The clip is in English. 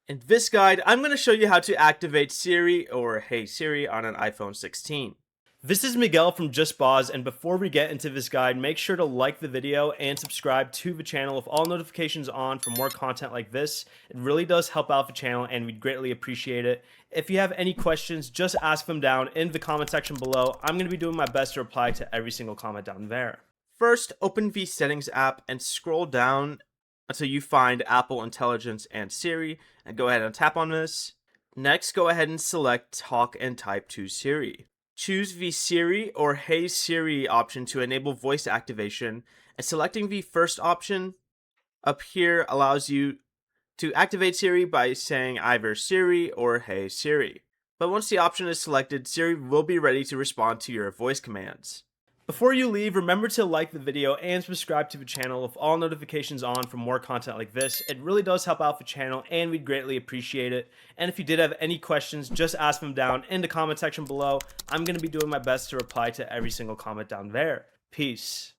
In this guide, I'm going to show you how to activate Siri or Hey Siri on an iPhone 16. This is Miguel from Just Boz, and before we get into this guide, make sure to like the video and subscribe to the channel with all notifications on for more content like this. It really does help out the channel and we'd greatly appreciate it. If you have any questions, just ask them down in the comment section below. I'm going to be doing my best to reply to every single comment down there. First, open the Settings app and scroll down until you find Apple Intelligence and Siri, and go ahead and tap on this. Next, go ahead and select Talk and Type to Siri. Choose the Siri or Hey Siri option to enable voice activation, and selecting the first option up here allows you to activate Siri by saying either Siri or Hey Siri. But once the option is selected, Siri will be ready to respond to your voice commands. Before you leave, remember to like the video and subscribe to the channel with all notifications on for more content like this. It really does help out the channel and we'd greatly appreciate it. And if you did have any questions, just ask them down in the comment section below. I'm going to be doing my best to reply to every single comment down there. Peace.